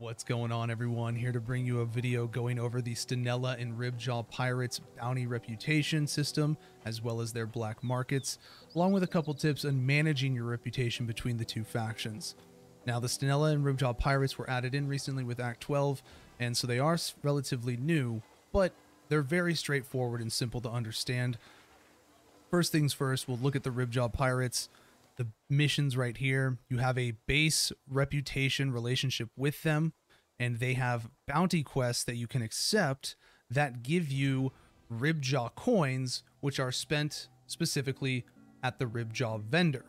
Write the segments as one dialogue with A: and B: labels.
A: What's going on, everyone? Here to bring you a video going over the Stanella and Ribjaw Pirates bounty reputation system, as well as their black markets, along with a couple tips on managing your reputation between the two factions. Now, the Stanella and Ribjaw Pirates were added in recently with Act 12, and so they are relatively new, but they're very straightforward and simple to understand. First things first, we'll look at the Ribjaw Pirates. The missions right here, you have a base reputation relationship with them, and they have bounty quests that you can accept that give you Ribjaw coins, which are spent specifically at the Ribjaw vendor.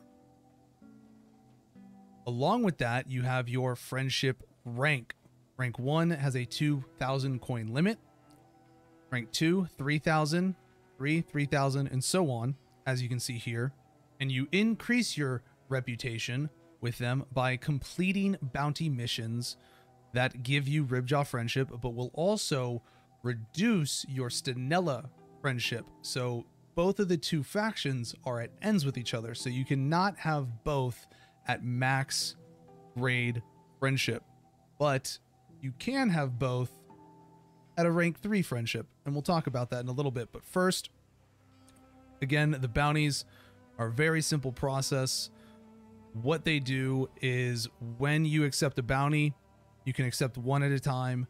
A: Along with that, you have your friendship rank. Rank 1 has a 2,000 coin limit. Rank 2, 3,000, 3, 3,000, and so on, as you can see here. And you increase your reputation with them by completing bounty missions that give you Ribjaw friendship, but will also reduce your Stanella friendship. So both of the two factions are at ends with each other, so you cannot have both at max grade friendship, but you can have both at a rank 3 friendship, and we'll talk about that in a little bit. But first, again, the bounties are a very simple process. What they do is when you accept a bounty, you can accept one at a time,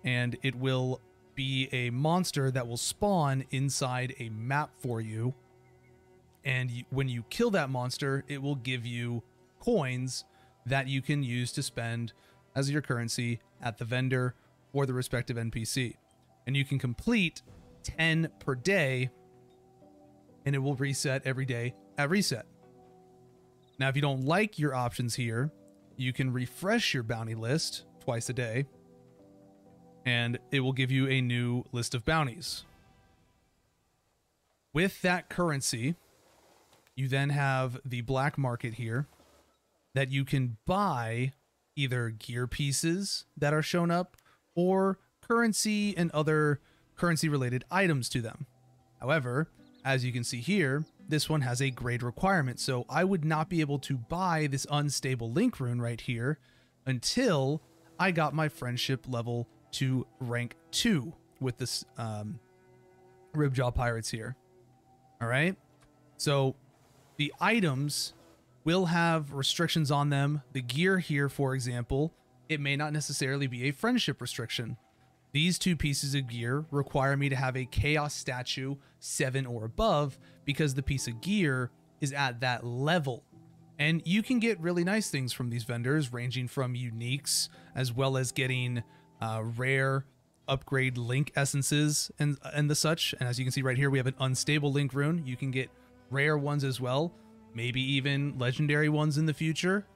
A: and it will be a monster that will spawn inside a map for you. And when you kill that monster, it will give you coins that you can use to spend as your currency at the vendor or the respective NPC. And you can complete 10 per day, and it will reset every day at reset. Now, if you don't like your options here, you can refresh your bounty list twice a day, and it will give you a new list of bounties. With that currency, you then have the black market here that you can buy either gear pieces that are shown up or currency and other currency related items to them. However, as you can see here, this one has a grade requirement, so I would not be able to buy this unstable link rune right here until I got my friendship level to rank 2 with this Ribjaw Pirates here. All right, so the items will have restrictions on them. The gear here, for example, it may not necessarily be a friendship restriction. These two pieces of gear require me to have a Chaos Statue 7 or above because the piece of gear is at that level. And you can get really nice things from these vendors, ranging from uniques as well as getting rare upgrade link essences and the such. And as you can see right here, we have an unstable link rune. You can get rare ones as well, maybe even legendary ones in the future.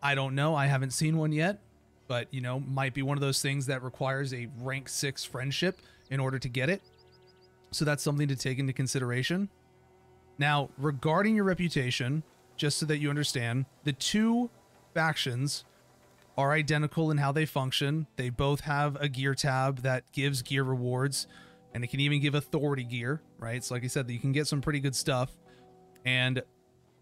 A: I don't know. I haven't seen one yet. But, you know, might be one of those things that requires a rank 6 friendship in order to get it. So that's something to take into consideration. Now, regarding your reputation, just so that you understand, the two factions are identical in how they function. They both have a gear tab that gives gear rewards, and it can even give authority gear, right? So like I said, you can get some pretty good stuff. And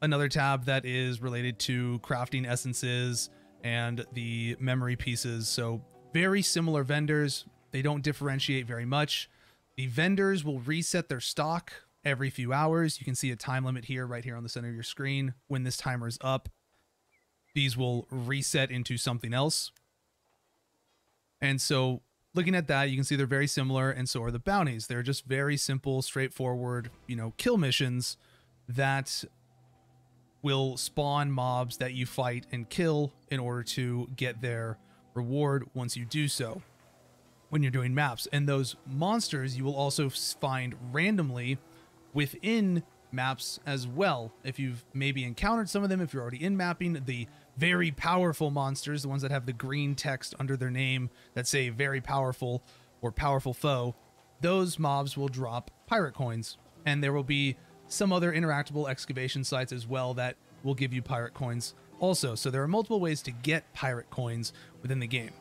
A: another tab that is related to crafting essences and the memory pieces. So very similar vendors. They don't differentiate very much. The vendors will reset their stock every few hours. You can see a time limit here, right here on the center of your screen. When this timer is up, these will reset into something else. And so looking at that, you can see they're very similar, and so are the bounties. They're just very simple, straightforward, you know, kill missions that will spawn mobs that you fight and kill in order to get their reward once you do so when you're doing maps. And those monsters you will also find randomly within maps as well. If you've maybe encountered some of them, if you're already in mapping, the very powerful monsters, the ones that have the green text under their name that say very powerful or powerful foe, those mobs will drop pirate coins. And there will be some other interactable excavation sites as well that will give you pirate coins also. So there are multiple ways to get pirate coins within the game.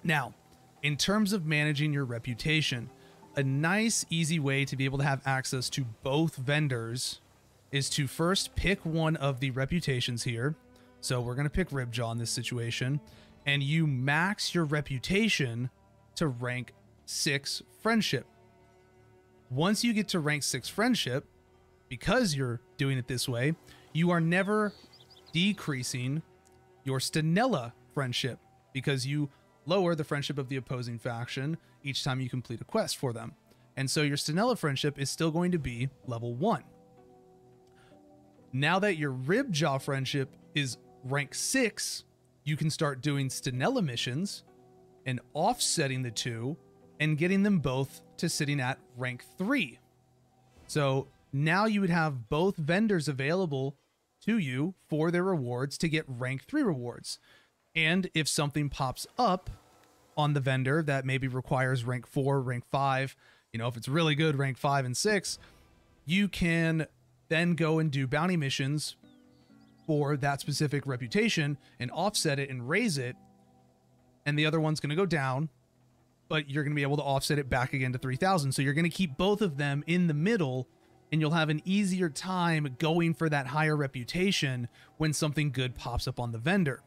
A: Now, in terms of managing your reputation, a nice, easy way to be able to have access to both vendors is to first pick one of the reputations here. So we're going to pick Ribjaw in this situation. and you max your reputation to rank 6 friendship. Once you get to rank 6 friendship, because you're doing it this way, you are never decreasing your Stanella friendship, because you lower the friendship of the opposing faction each time you complete a quest for them. And so your Stanella friendship is still going to be level 1. Now that your Ribjaw friendship is rank 6, you can start doing Stanella missions and offsetting the two and getting them both to sitting at rank 3. So now you would have both vendors available to you for their rewards to get rank 3 rewards. And if something pops up on the vendor that maybe requires rank 4, rank 5, you know, if it's really good, rank 5 and 6, you can then go and do bounty missions for that specific reputation and offset it and raise it. And the other one's going to go down, but you're going to be able to offset it back again to 3,000. So you're going to keep both of them in the middle, and you'll have an easier time going for that higher reputation when something good pops up on the vendor.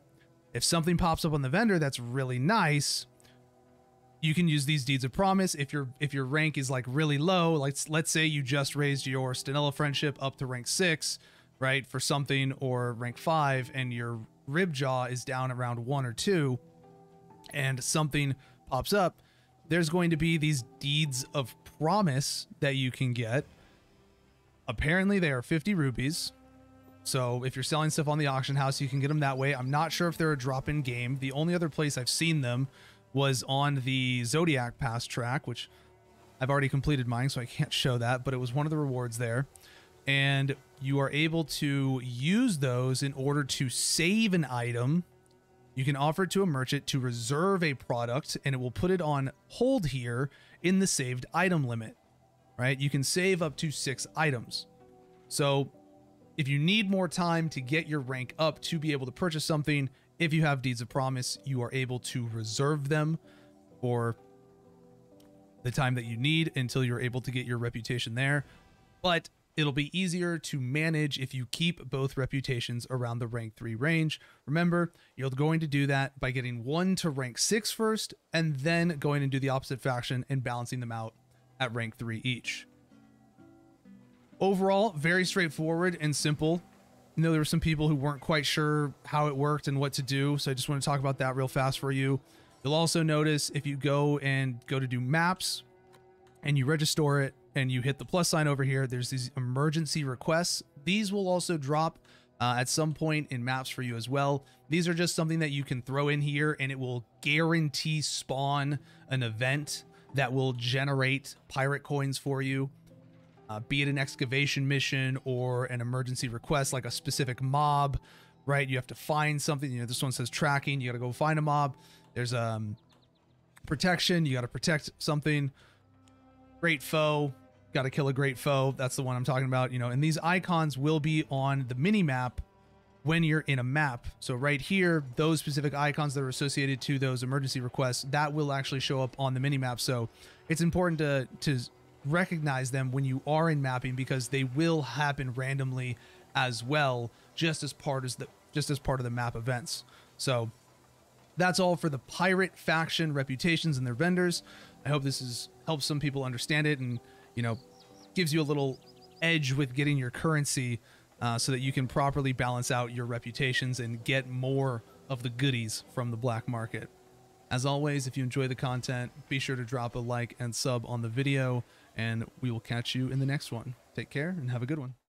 A: If something pops up on the vendor that's really nice, you can use these deeds of promise. If your rank is like really low, like let's say you just raised your Stanella friendship up to rank 6, right, for something, or rank 5, and your Ribjaw is down around 1 or 2, and something pops up, there's going to be these deeds of promise that you can get. Apparently they are 50 rupees. So if you're selling stuff on the auction house, you can get them that way. I'm not sure if they're a drop-in game. The only other place I've seen them was on the Zodiac Pass track, which I've already completed mine, so I can't show that, but it was one of the rewards there. And you are able to use those in order to save an item. You can offer it to a merchant to reserve a product, and it will put it on hold here in the saved item limit, right? You can save up to 6 items. So if you need more time to get your rank up to be able to purchase something, if you have deeds of promise, you are able to reserve them for the time that you need until you're able to get your reputation there. But it'll be easier to manage if you keep both reputations around the rank 3 range. Remember, you're going to do that by getting one to rank 6 first, and then going and do the opposite faction and balancing them out at rank 3 each. Overall, very straightforward and simple. You know, there were some people who weren't quite sure how it worked and what to do, so I just want to talk about that real fast for you. You'll also notice if you go to do maps and you register it and you hit the plus sign over here, there's these emergency requests. These will also drop at some point in maps for you as well. These are just something that you can throw in here, and it will guarantee spawn an event that will generate pirate coins for you. Be it an excavation mission or an emergency request, like a specific mob, right? You have to find something. You know, this one says tracking. You got to go find a mob. There's protection. You got to protect something. Great foe. Got to kill a great foe. That's the one I'm talking about. You know, and these icons will be on the mini map when you're in a map. So right here, those specific icons that are associated to those emergency requests, that will actually show up on the mini map. So it's important to recognize them when you are in mapping, because they will happen randomly as well, just as part of the map events. So that's all for the pirate faction reputations and their vendors. I hope this helps some people understand it, and you know, gives you a little edge with getting your currency, so that you can properly balance out your reputations and get more of the goodies from the black market. As always, if you enjoy the content, be sure to drop a like and sub on the video, and we will catch you in the next one. Take care and have a good one.